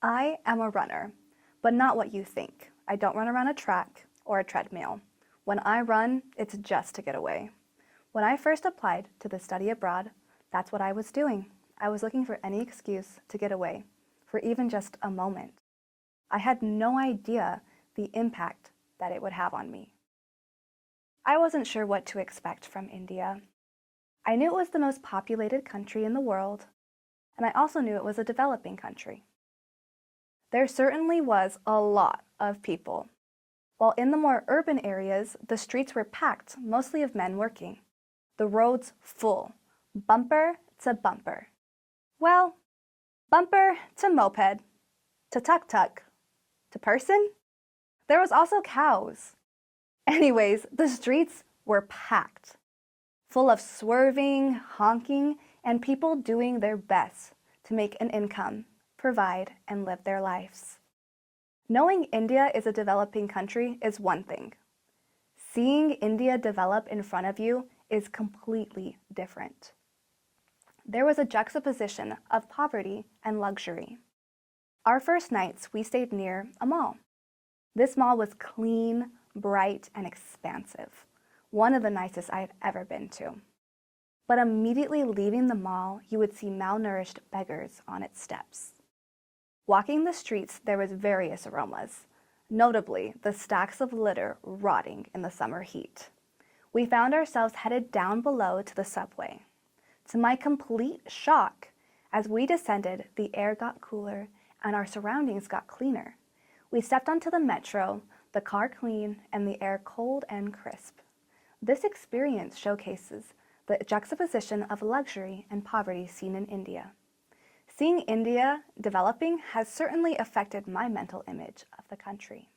I am a runner, but not what you think. I don't run around a track or a treadmill. When I run, it's just to get away. When I first applied to the study abroad, that's what I was doing. I was looking for any excuse to get away, for even just a moment. I had no idea the impact that it would have on me. I wasn't sure what to expect from India. I knew it was the most populated country in the world, and I also knew it was a developing country. There certainly was a lot of people. While in the more urban areas, the streets were packed, mostly of men working. The roads full, bumper to bumper. Well, bumper to moped, to tuk-tuk, to person. There was also cows. Anyways, the streets were packed, full of swerving, honking, and people doing their best to make an income, provide, and live their lives. Knowing India is a developing country is one thing. Seeing India develop in front of you is completely different. There was a juxtaposition of poverty and luxury. Our first nights, we stayed near a mall. This mall was clean, bright, and expansive. One of the nicest I had ever been to. But immediately leaving the mall, you would see malnourished beggars on its steps. Walking the streets, there was various aromas, notably the stacks of litter rotting in the summer heat. We found ourselves headed down below to the subway. To my complete shock, as we descended, the air got cooler and our surroundings got cleaner. We stepped onto the metro, the car clean, and the air cold and crisp. This experience showcases the juxtaposition of luxury and poverty seen in India. Seeing India developing has certainly affected my mental image of the country.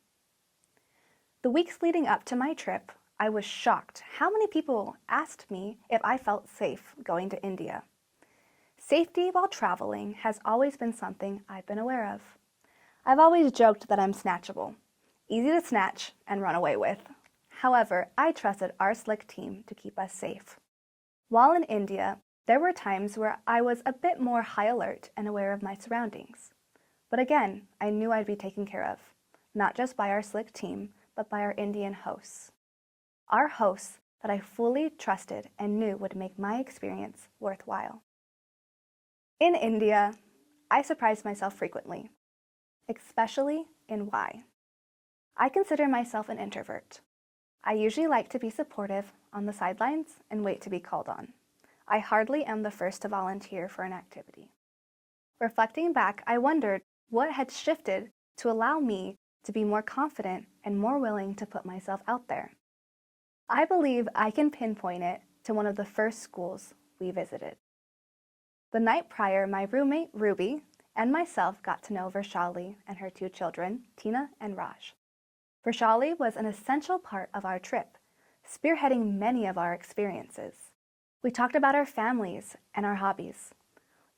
The weeks leading up to my trip, I was shocked how many people asked me if I felt safe going to India. Safety while traveling has always been something I've been aware of. I've always joked that I'm snatchable, easy to snatch and run away with. However, I trusted our slick team to keep us safe. While in India, there were times where I was a bit more high alert and aware of my surroundings. But again, I knew I'd be taken care of, not just by our slick team, but by our Indian hosts. Our hosts that I fully trusted and knew would make my experience worthwhile. In India, I surprised myself frequently, especially in why. I consider myself an introvert. I usually like to be supportive on the sidelines and wait to be called on. I hardly am the first to volunteer for an activity. Reflecting back, I wondered what had shifted to allow me to be more confident and more willing to put myself out there. I believe I can pinpoint it to one of the first schools we visited. The night prior, my roommate, Ruby, and myself got to know Vaishali and her two children, Tina and Raj. Vaishali was an essential part of our trip, spearheading many of our experiences. We talked about our families and our hobbies,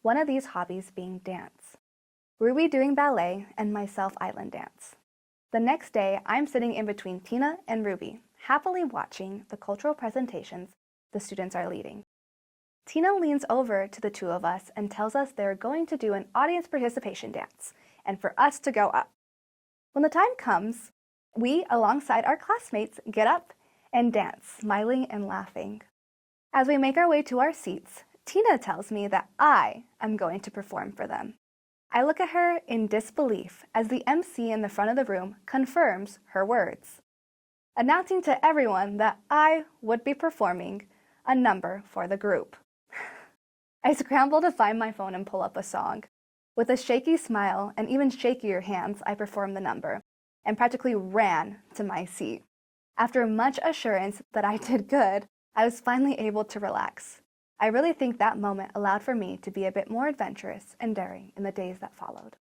one of these hobbies being dance. Ruby doing ballet and myself island dance. The next day, I'm sitting in between Tina and Ruby, happily watching the cultural presentations the students are leading. Tina leans over to the two of us and tells us they're going to do an audience participation dance and for us to go up. When the time comes, we, alongside our classmates, get up and dance, smiling and laughing. As we make our way to our seats, Tina tells me that I am going to perform for them. I look at her in disbelief as the MC in the front of the room confirms her words, announcing to everyone that I would be performing a number for the group. I scramble to find my phone and pull up a song. With a shaky smile and even shakier hands, I perform the number and practically ran to my seat. After much assurance that I did good, I was finally able to relax. I really think that moment allowed for me to be a bit more adventurous and daring in the days that followed.